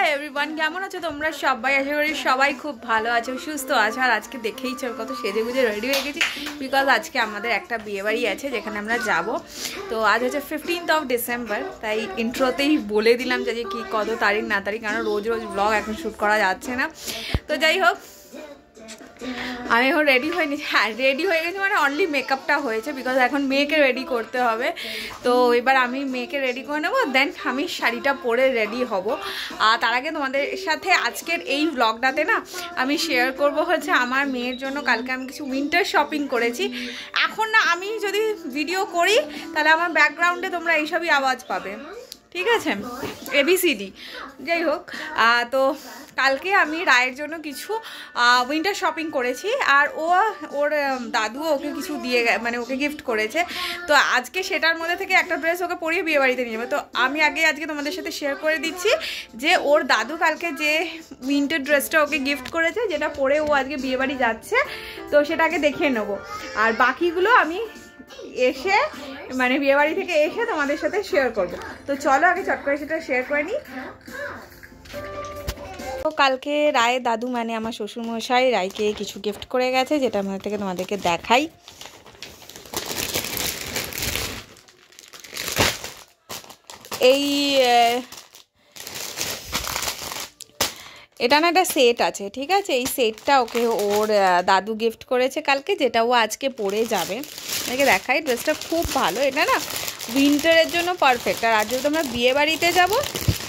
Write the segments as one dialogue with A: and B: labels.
A: Hi everyone, কেমন আছো তোমরা সবাই? আশা করি সবাই খুব ভালো আছো, সুস্থ আছো। আর আজকে দেখেইছো কত সেজে গুজে রেডি হয়ে গেছি, বিকজ আজকে আমাদের একটা বিয়েবাড়ি আছে যেখানে আমরা যাব। তো আজ হচ্ছে 15th ডিসেম্বর, তাই ইন্ট্রোতেই বলে দিলাম যে কি কত তারিখ না তারিখ, কারণ রোজ রোজ ব্লগ এখন শ্যুট করা যাচ্ছে না। তো যাই হোক, আমি এখন রেডি হয়ে নিচ্ছি। হ্যাঁ, রেডি হয়ে গেছি, মানে অনলি মেকআপটা হয়েছে, বিকজ এখন মেয়েকে রেডি করতে হবে। তো এবার আমি মেয়েকে রেডি করে নেবো, দেন আমি শাড়িটা পরে রেডি হব। আর তার আগে তোমাদের সাথে আজকের এই ব্লগটাতে না আমি শেয়ার করব হচ্ছে আমার মেয়ের জন্য কালকে আমি কিছু উইন্টার শপিং করেছি। এখন না আমি যদি ভিডিও করি তাহলে আমার ব্যাকগ্রাউন্ডে তোমরা এইসবই আওয়াজ পাবে, ঠিক আছে? ABCD। যাই হোক, তো কালকে আমি রায়ের জন্য কিছু উইন্টার শপিং করেছি, আর ওর দাদু ওকে কিছু দিয়ে, মানে ওকে গিফট করেছে। তো আজকে সেটার মধ্যে থেকে একটা ড্রেস ওকে পরিয়ে বিয়ে বাড়িতে নিয়ে যাবে। তো আমি আজকে তোমাদের সাথে শেয়ার করে দিচ্ছি যে ওর দাদু কালকে যে উইন্টার ড্রেসটা ওকে গিফট করেছে, যেটা পরে ও আজকে বিয়ে বাড়ি যাচ্ছে, তো সেটাকে দেখিয়ে নেবো। আর বাকিগুলো আমি এসে, মানে বিয়েবাড়ি থেকে এসে তোমাদের সাথে শেয়ার করব। তো চলো আগে চট করে সেটা শেয়ার করে নিই। তো কালকে রায়ের দাদু, মানে আমার শ্বশুরমশাই, রায়কে কিছু গিফট করে গেছে, যেটা মধ্যে থেকে তোমাদেরকে দেখাই। এই এটা না একটা সেট আছে, ঠিক আছে? এই সেটটা ওকে ওর দাদু গিফট করেছে কালকে, যেটা ও আজকে পরে যাবে। আমাকে দেখাই, ড্রেসটা খুব ভালো। এটা না উইন্টারের জন্য পারফেক্ট। আর আজ যেহেতু আমরা বিয়ে বাড়িতে যাবো,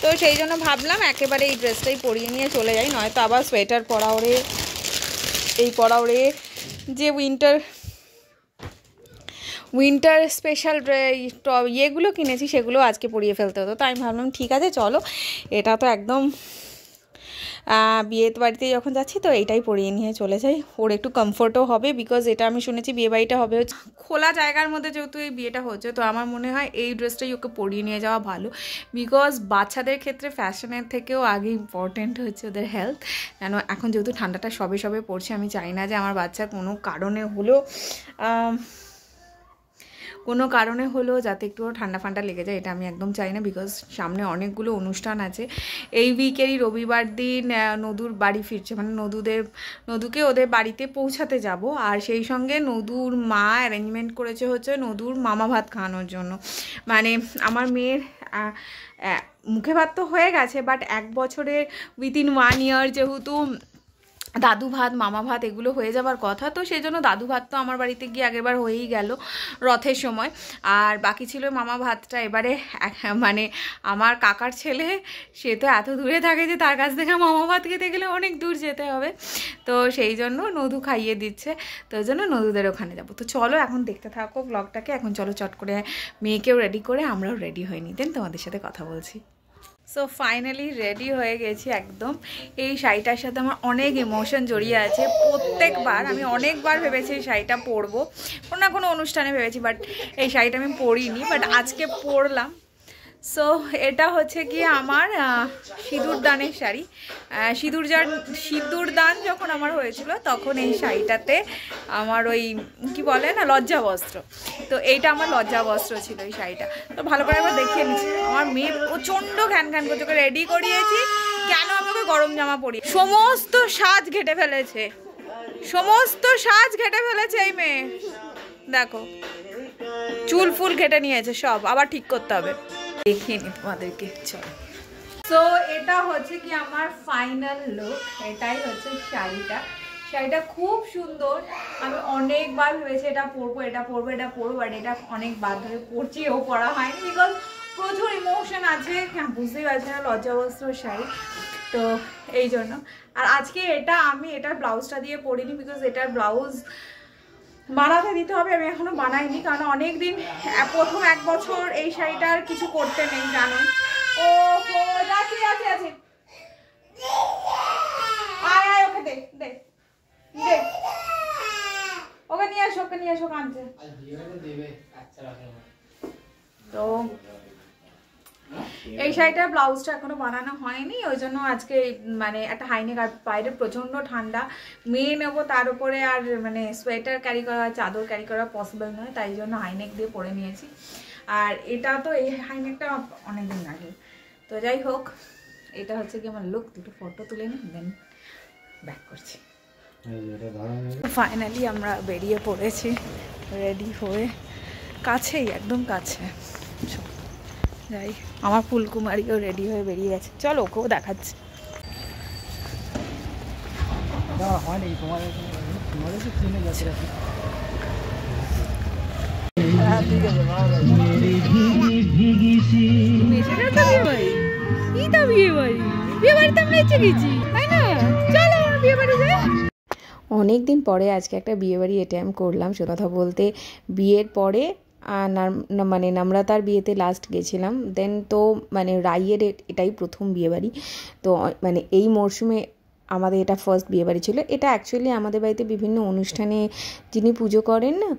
A: তো সেই জন্য ভাবলাম একেবারে এই ড্রেসটাই পরিয়ে নিয়ে চলে যাই, নয়তো আবার সোয়েটার পরা ওরে, এই পরা ওরে, যে উইন্টার স্পেশাল ইয়েগুলো কিনেছি সেগুলো আজকে পরিয়ে ফেলতে হতো। তো আমি ভাবলাম ঠিক আছে, চলো এটা তো একদম বিয়ে বাড়িতে যখন যাচ্ছি তো এইটাই পরিয়ে নিয়ে চলে যাই, ওর একটু কমফোর্টও হবে। বিকজ এটা আমি শুনেছি বিয়ে বাড়িটা হবে খোলা জায়গার মধ্যে, যেহেতু এই বিয়েটা হচ্ছে, তো আমার মনে হয় এই ড্রেসটাই ওকে পরিয়ে নিয়ে যাওয়া ভালো। বিকজ বাচ্চাদের ক্ষেত্রে ফ্যাশনের থেকেও আগে ইম্পর্টেন্ট হচ্ছে ওদের হেলথ। কেন এখন যেহেতু ঠান্ডাটা সবে সবে পড়ছে, আমি চাই না যে আমার বাচ্চার কোনো কারণে হলেও যাতে একটু ঠান্ডা ফান্ডা লেগে যায়, এটা আমি একদম চাই না। বিকজ সামনে অনেকগুলো অনুষ্ঠান আছে। এই উইকেরই রবিবার দিন নদুর বাড়ি ফিরছে, মানে নদুকে ওদের বাড়িতে পৌঁছাতে যাব। আর সেই সঙ্গে নদুর মা অ্যারেঞ্জমেন্ট করেছে হচ্ছে নদুর মামা ভাত খাওয়ানোর জন্য। মানে আমার মেয়ের মুখে ভাত তো হয়ে গেছে, বাট 1 বছরের উইদিন 1 ইয়ার যেহেতু দাদু ভাত মামা ভাত এগুলো হয়ে যাবার কথা, তো সেই জন্য দাদু ভাত তো আমার বাড়িতে গিয়ে আগেরবার হয়েই গেল রথের সময়। আর বাকি ছিল মামা ভাতটা। এবারে মানে আমার কাকার ছেলে, সে তো এত দূরে থাকে যে তার কাছ থেকে মামা ভাত খেতে গেলে অনেক দূর যেতে হবে। তো সেই জন্য নদু খাইয়ে দিচ্ছে, তো ওই জন্য নদুদের ওখানে যাবো। তো চলো এখন দেখতে থাকো ব্লগটাকে। এখন চলো চট করে মেয়েকেও রেডি করে আমরাও রেডি হয়ে নিতেন তোমাদের সাথে কথা বলছি। সো ফাইনালি রেডি হয়ে গেছি একদম। এই শাড়িটার সাথে আমার অনেক ইমোশন জড়িয়ে আছে। প্রত্যেকবার আমি অনেকবার ভেবেছি এই শাড়িটা পরবো, কোনো না কোনো অনুষ্ঠানে ভেবেছি, বাট এই শাড়িটা আমি পরিনি, বাট আজকে পরলাম। সো এটা হচ্ছে কি আমার সিঁদুরদানের শাড়ি। সিঁদুরদান যখন আমার হয়েছিল তখন এই শাড়িটাতে আমার ওই কি বলে না, লজ্জা বস্ত্র। তো এইটা আমার লজ্জা বস্ত্র ছিল এই শাড়িটা। তো ভালো করে একবার দেখিয়ে নিচ্ছি। আমার মেয়ে প্রচণ্ড ঘ্যান ঘ্যান করছে, ওকে রেডি করিয়েছি কেন আমি ওকে গরম জামা পরি। সমস্ত সাজ ঘেটে ফেলেছে, এই মেয়ে। দেখো চুল ফুল ঘেটে নিয়েছে সব, আবার ঠিক করতে হবে। দেখিয়ে নি তোমাদেরকে, চলো। সো এটা হচ্ছে কি আমার ফাইনাল লুক। এটাই হচ্ছে শাড়িটা খুব সুন্দর। আমি অনেকবার ভেবেছি এটা পরবো, বাট এটা অনেকবার ধরে পরছি, ও পরা হয়নি, বিকজ প্রচুর ইমোশন আছে, বুঝতেই পারছি না, লজ্জাবস্ত্র শাড়ি, তো এই জন্য। আর আজকে আমি এটার ব্লাউজটা দিয়ে পরিনি, বিকজ এটার ব্লাউজ বানাতে দিতে হবে। আমি এখনো বানাইনি, কারণ অনেকদিন, প্রথম 1 বছর এই শাড়িটার কিছু করতে নেই, জানো। ও আছে আয় ওকে দে ওকে নিয়ে এসো কাঁদছে। তো এই শাড়িটার ব্লাউজটা এখনো বানানো হয়নি, ওই জন্য আজকে মানে একটা হাইনেক। আর বাইরে প্রচণ্ড ঠান্ডা, মেয়ে নেবো, তার উপরে আর মানে সোয়েটার ক্যারি করা, চাদর ক্যারি করা পসিবল নয়, তাই জন্য হাইনেক দিয়ে পরে নিয়েছি। আর এটা তো এই হাইনেকটা অনেকদিন আগে। তো যাই হোক, এটা হচ্ছে কি আমার লুক, দুটো ফটো তুলে নিই দেন ব্যাক করছি। ফাইনালি আমরা বেরিয়ে পড়েছি রেডি হয়ে, কাছেই একদম কাছে। যাই, আমার ফুলকুমারিও রেডি হয়ে বেরিয়ে গেছে, চলো ওকেও দেখাচ্ছি। অনেক দিন পরে আজকে একটা বিয়েবাড়ি অ্যাটেম্প করলাম। সে কথা বলতে বিয়ের পরে মানে নম্রতার বিয়েতে লাস্ট গেছিলাম, দেন তো মানে রাইয়ের এটাই প্রথম বিয়েবাড়ি। তো মানে এই মরশুমে আমাদের এটা ফার্স্ট বিয়েবাড়ি ছিল। এটা অ্যাকচুয়ালি আমাদের বাড়িতে বিভিন্ন অনুষ্ঠানে যিনি পুজো করেন না,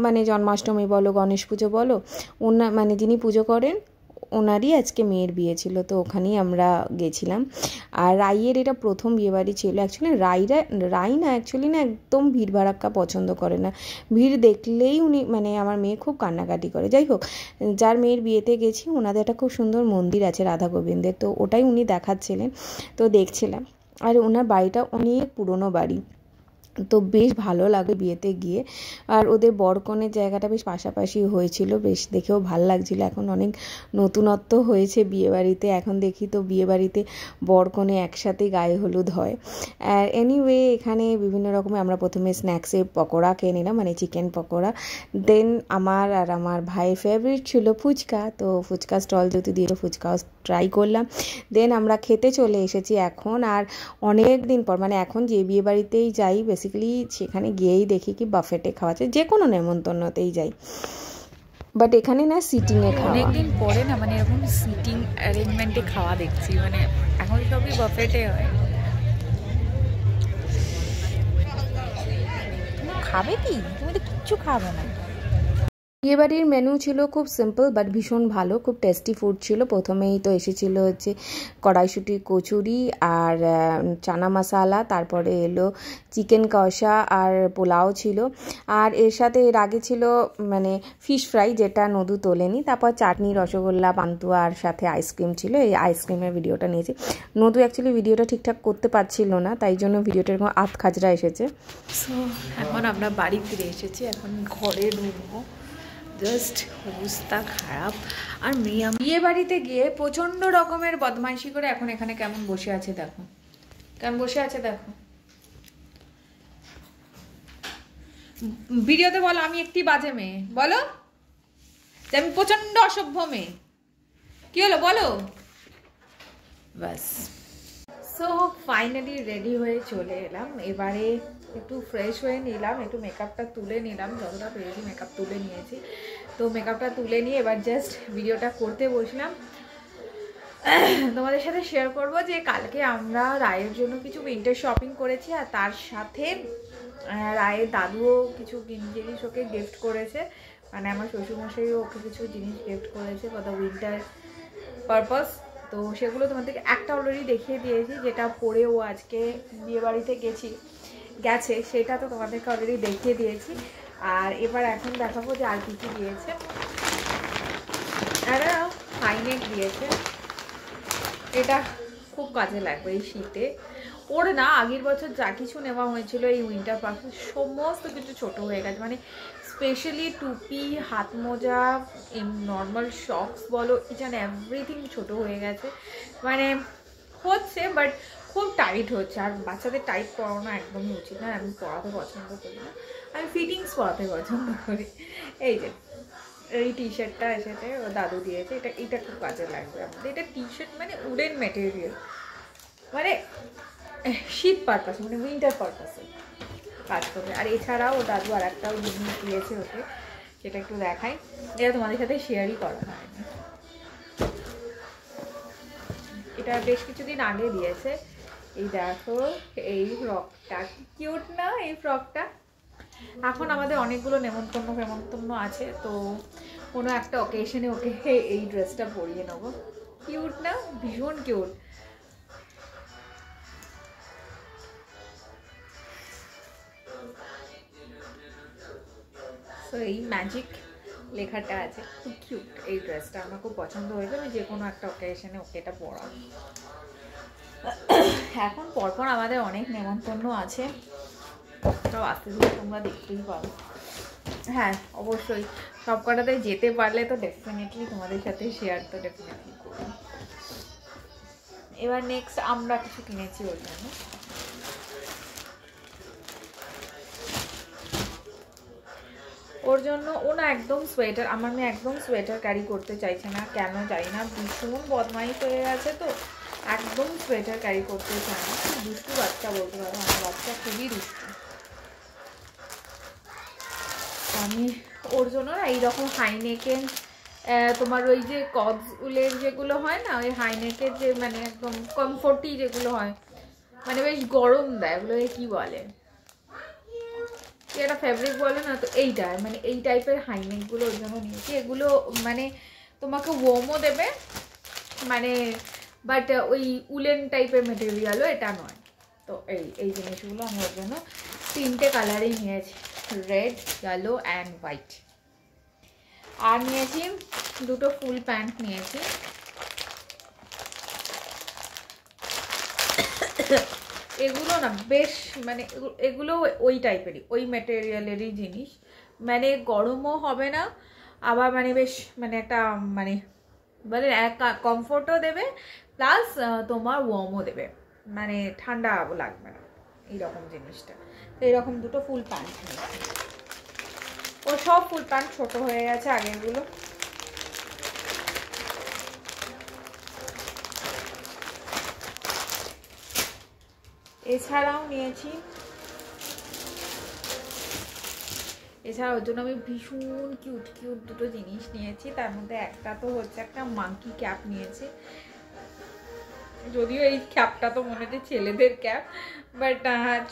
A: মানে জন্মাষ্টমী বলো, গণেশ পুজো বলো, মানে যিনি পুজো করেন ওনারই আজকে মেয়ের বিয়ে ছিল, তো ওখানেই আমরা গেছিলাম। আর রাইয়ের এটা প্রথম বিয়েবাড়ি ছিল। অ্যাকচুয়ালি রাই না অ্যাকচুয়ালি না একদম ভিড় ভাড়াক্কা পছন্দ করে না, ভিড় দেখলেই উনি মানে আমার মেয়ে খুব কান্নাকাটি করে। যাই হোক, যার মেয়ের বিয়েতে গেছি ওনাদের একটা খুব সুন্দর মন্দির আছে রাধা গোবিন্দের, তো ওটাই উনি দেখাচ্ছিলেন, তো দেখছিলাম। আর ওনার বাড়িটা অনেক পুরনো বাড়ি, তো বেশ ভালো লাগে বিয়েতে গিয়ে। আর ওদের বরকনের জায়গাটা বেশ পাশাপাশি হয়েছিল, বেশ দেখেও ভালো লাগছিল। এখন অনেক নতুনত্ব হয়েছে বিয়েবাড়িতে, এখন দেখি তো বিয়েবাড়িতে বরকনে একসাথে গায়ে হলুদ হয়। আর এনিওয়ে এখানে বিভিন্ন রকমের আমরা প্রথমে স্ন্যাক্সে পকোড়া খেয়ে নিলাম, মানে চিকেন পকোড়া। দেন আমার আর আমার ভাইয়ের ফেভারিট ছিল ফুচকা, তো ফুচকা স্টল যেহেতু দিয়ে ফুচকাও ট্রাই করলাম। দেন আমরা খেতে চলে এসেছি এখন। আর অনেক দিন পর মানে এখন যে বিয়েবাড়িতেই যাই বেসিক্যালি সেখানে গিয়েই দেখি কি বাফেটে খাওয়া যায়, যে কোনো নেমন্তন্নতেই যাই, বাট এখানে না সিটিংয়ে খাওয়া। অনেকদিন পরে না মানে এরকম সিটিং অ্যারেঞ্জমেন্টে খাওয়া দেখছি, মানে এখন সবই বাফেটে হয়। খাবে কি? তুমি তো কিচ্ছু খাবে না। বিয়েবাড়ির মেনু ছিল খুব সিম্পল বাট ভীষণ ভালো, খুব টেস্টি ফুড ছিল। প্রথমেই তো এসেছিল হচ্ছে কড়াইশুঁটি কচুরি আর চানা মশালা, তারপরে এলো চিকেন কষা আর পোলাও ছিল। আর এর সাথে এর আগে ছিল মানে ফিশ ফ্রাই, যেটা নদু তোলেনি। তারপর চাটনি, রসগোল্লা, পান্তুয়া আর সাথে আইসক্রিম ছিল। এই আইসক্রিমের ভিডিওটা নিয়েছি। নদু অ্যাকচুয়ালি ভিডিওটা ঠিকঠাক করতে পারছিল না, তাই জন্য ভিডিওটা এরকম আধ খাজরা এসেছে। সো এখন আমরা বাড়ি ফিরে এসেছি, এখন ঘরে ঢুকবো। জাস্ট অবস্থা খারাপ। আর বিয়ে বাড়িতে গিয়ে প্রচণ্ড রকমের বদমাইশি করে এখন এখানে কেমন বসে আছে দেখো, কেমন বসে আছে দেখো। ভিডিওতে বলো আমি একটি বাজে মেয়ে, বলো যে আমি প্রচণ্ড অসভ্য মেয়ে। কি হলো বলো? ব্যাস। সো ফাইনালি রেডি হয়ে চলে এলাম। এবারে একটু ফ্রেশ হয়ে নিলাম, একটু মেকআপটা তুলে নিলাম, যতটা পেরেছি মেকআপ তুলে নিয়েছি। তো মেকআপটা তুলে নিয়ে এবার জাস্ট ভিডিওটা করতে বসলাম। তোমাদের সাথে শেয়ার করব যে কালকে আমরা রায়ের জন্য কিছু উইন্টার শপিং করেছি, আর তার সাথে রায়ের দাদুও কিছু জিনিস ওকে গিফট করেছে, মানে আমার শ্বশুরমশাইও ওকে কিছু জিনিস গিফট করেছে ফর দ্য উইন্টার পারপাস। তো সেগুলো তোমাদেরকে একটা অলরেডি দেখিয়ে দিয়েছি, যেটা পরে ও আজকে বিয়েবাড়িতে গেছে সেটা তো তোমাদেরকে অলরেডি দেখিয়ে দিয়েছি। আর এবার এখন দেখাবো যে আর কি কি দিয়েছে। আর হাইনেক দিয়েছে, এটা খুব কাজে লাগবে এই শীতে। ওর না আগের বছর যা কিছু নেওয়া হয়েছিল এই উইন্টার পারপাস সমস্ত কিছু ছোট হয়ে গেছে, মানে স্পেশালি টুপি, হাত মোজা, নর্মাল শক্স বলো, ইচ অ্যান্ড এভরিথিং ছোটো হয়ে গেছে। মানে হচ্ছে বাট খুব টাইট হচ্ছে। আর বাচ্চাদের টাইট পরানো একদমই উচিত না, আমি পরাতে পছন্দ করি না, আমি ফিটিংস পরাতে পছন্দ করি। এই যে এই টি শার্টটা এসেছে, ও দাদু দিয়েছে, এটা খুব কাজে লাগবে আমাদের। এটা টি শার্ট মানে উডেন ম্যাটেরিয়াল, মানে শীত পারপাসে মানে উইন্টার পারপাসে কাজ করবে। আর এছাড়াও ও দাদু আর একটাও জিনিস দিয়েছে ওকে, সেটা একটু দেখাই, এটা তোমাদের সাথে শেয়ারই করা হয়নি। এটা বেশ কিছুদিন আগে দিয়েছে। এই দেখো এই ফ্রকটা, কিউট না এই ফ্রকটা? এখন আমাদের অনেকগুলো নেমন্তন্ন আছে, তো কোনো একটা অকেশনে ওকে এই ড্রেসটা পরিয়ে নেবো। কিউট না? ভীষণ কিউট। তো এই ম্যাজিক লেখাটা আছে, খুব কিউট এই ড্রেসটা, আমার খুব পছন্দ হয়েছে। আমি যে কোনো একটা অকেশনে ওকে এটা পরাবো। এখন পরপর আমাদের অনেক নেমন্তন্ন আছে, সব আস্তে ধীরে তোমরা দেখতেই পারো। হ্যাঁ অবশ্যই সব কটাতে যেতে পারলে তো ডেফিনেটলি তোমাদের সাথে শেয়ার তো ডেফিনেটলি করবো। এবার নেক্সট আমরা কিছু কিনেছি ওর জন্য। ওর জন্য ও না একদম সোয়েটার, আমার মেয়ে একদম সোয়েটার ক্যারি করতে চাইছে না, কেন জানি না, ভীষণ বদমাইশ হয়ে গেছে তো একদম সোয়েটার ক্যারি করতে চায় না। খুব দুষ্টু বাচ্চা বলতে পারো, আমার বাচ্চা খুবই দুষ্টু। আমি ওর জন্য না এইরকম হাইনেকের তোমার ওই যে কবস উলের যেগুলো হয় না, ওই হাইনেকের যে মানে একদম কমফোর্টি যেগুলো হয়, মানে বেশ গরম দেয়, ওগুলোকে কি বলে, একটা ফ্যাব্রিক বলে না, তো এইটা মানে এই টাইপের হাইনেকগুলো ওই জন্য নিয়েছি। এগুলো মানে তোমাকে ওয়ার্মও দেবে, মানে বাট ওই উলেন টাইপের মেটেরিয়ালও এটা নয়। তো এই জিনিসগুলো আমি ওর জন্য 3টে কালারই নিয়েছি, রেড, ইয়েলো অ্যান্ড হোয়াইট। আর নিয়েছি 2টো ফুল প্যান্ট নিয়েছি। এগুলো না বেশ মানে এগুলো ওই টাইপেরই, ওই ম্যাটেরিয়ালেরই জিনিস, মানে গরমও হবে না, আবার মানে বেশ মানে একটা মানে কমফোর্টও দেবে, প্লাস তোমার ওয়ার্মও দেবে, মানে ঠান্ডা লাগবে না এইরকম জিনিসটা। তো এইরকম 2টো ফুল প্যান্ট নিয়েছি। ও সব ফুল প্যান্ট ছোট হয়ে গেছে আগেরগুলো। এছাড়াও নিয়েছি, এছাড়া ওর জন্য আমি ভীষণ কিউট কিউট 2টো জিনিস নিয়েছি। তার মধ্যে একটা তো হচ্ছে একটা মাঙ্কি ক্যাপ নিয়েছি, যদিও এই ক্যাপটা তো মনে হচ্ছে ছেলেদের ক্যাপ, বাট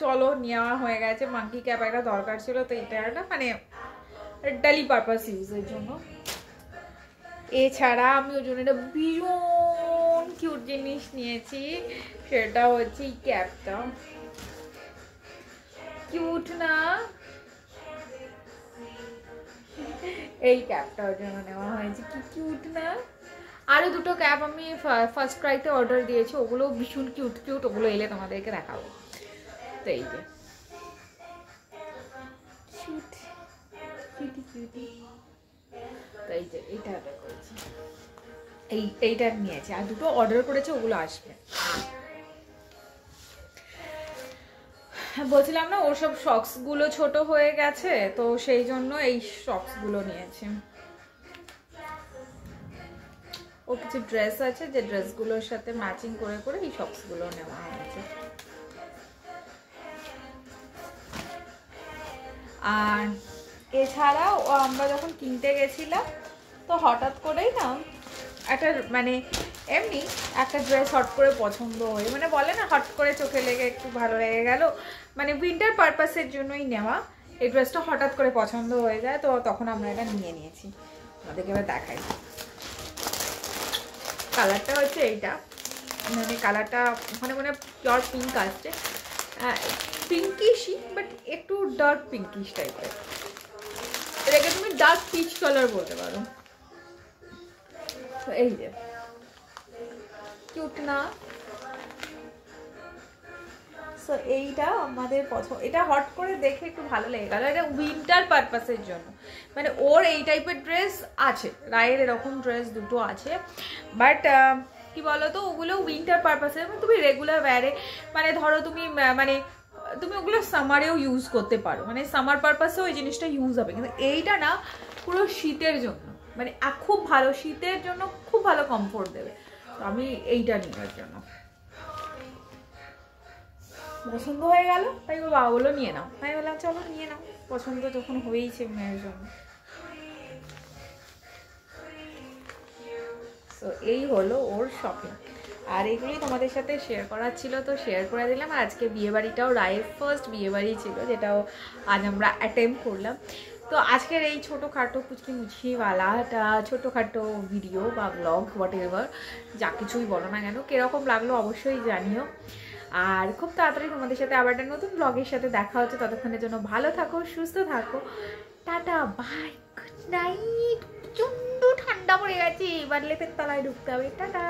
A: চলো নেওয়া হয়ে গেছে। মাঙ্কি ক্যাপ একটা দরকার ছিল, তো এটা একটা মানে ডেলি পারপাস ইউজের জন্য। এছাড়া আমি ওর জন্য একটা ভীষণ কিউট জিনিস নিয়েছি, সেটা হচ্ছে এই ক্যাপটা। কিউট না? এই ক্যাপটা ওর জন্য নেওয়া হয়েছে, কি কিউট না? আরো 2টো ক্যাপ আমি ফার্স্ট ক্রাইতে অর্ডার দিয়েছি, ওগুলো ভীষণ কিউট কিউট, ওগুলো এলে তোমাদেরকে দেখাবো। তো এই যে কিউট কিউটি কিউটি, তো এই যে এইটা অর্ডার করেছি, এইটা নিয়েছি। আর 2টো অর্ডার করেছে, ওগুলো আসবে। বলছিলাম না ওর সব শক্স গুলো ছোট হয়ে গেছে, তো সেই জন্য এই শক্স গুলো নিয়েছি। ও কিছু ড্রেস আছে, যে ড্রেসগুলোর সাথে ম্যাচিং করে করে এই শক্স গুলো নেওয়া হয়েছে। আর এছাড়াও আমরা যখন কিনতে গেছিলাম, তো হঠাৎ করেই না একটা মানে এমনি একটা ড্রেস হট করে পছন্দ হয়ে, মানে বলে না হট করে চোখে লেগে একটু ভালো লেগে গেল, মানে উইন্টার পারপাসের জন্যই নেওয়া। এই ড্রেসটা হঠাৎ করে পছন্দ হয়ে যায়, তো তখন আমরা এটা নিয়ে নিয়েছি। আমাদেরকে এবার দেখাই, কালারটা হচ্ছে এইটা, মানে কালারটা ওখানে মানে পিওর পিঙ্ক আসছে, পিঙ্কিশই বাট একটু ডার্ক পিঙ্কিশ টাইপের, এটাকে তুমি ডার্ক পিচ কালার বলতে পারো। তো এই যে কিউট না? সো এইটা আমাদের পছন্দ, এটা হট করে দেখে একটু ভালো লেগে গেল, এটা উইন্টার পারপাসের জন্য। মানে ওর এই টাইপের ড্রেস আছে, রায়ের এরকম ড্রেস 2টো আছে, বাট কি বলতো ওগুলো উইন্টার পারপাসে, তুমি রেগুলার ওয়্যারে মানে ধরো তুমি মানে তুমি ওগুলো সামারেও ইউজ করতে পারো, মানে সামার পারপাসেও ওই জিনিসটা ইউজ হবে। কিন্তু এইটা না পুরো শীতের জন্য, মানে খুব ভালো শীতের জন্য, খুব ভালো কমফোর্ট দেবে। তো আমি এইটা নেওয়ার জন্য পছন্দ হয়ে গেল, তাই ওর বাবা বললো নিয়ে নাও, তাই বললাম চলো নিয়ে নাও, পছন্দ যখন হয়েইছে মেয়ের জন্য। তো এই হলো ওর শপিং, আর এগুলোই তোমাদের সাথে শেয়ার করার ছিল, তো শেয়ার করে দিলাম। আর আজকে বিয়েবাড়িটাও রায়ের ফার্স্ট বিয়েবাড়ি ছিল, যেটাও আজ আমরা অ্যাটেম্প করলাম। তো আজকের এই ছোটোখাটো কুচকি মুচকিওয়ালা একটা ছোটোখাটো ভিডিও বা ব্লগ হোয়াট এভার যা কিছুই বলো না কেন, কীরকম লাগলো অবশ্যই জানিও। আর খুব তাড়াতাড়ি তোমাদের সাথে আবার একটা নতুন ব্লগের সাথে দেখা হচ্ছে, ততক্ষণের জন্য ভালো থাকো, সুস্থ থাকো, টাটা বাই, গুড নাইট। প্রচণ্ড ঠান্ডা পড়ে গেছে, এবার লেপের তলায় ঢুকতে হবে, টাটা।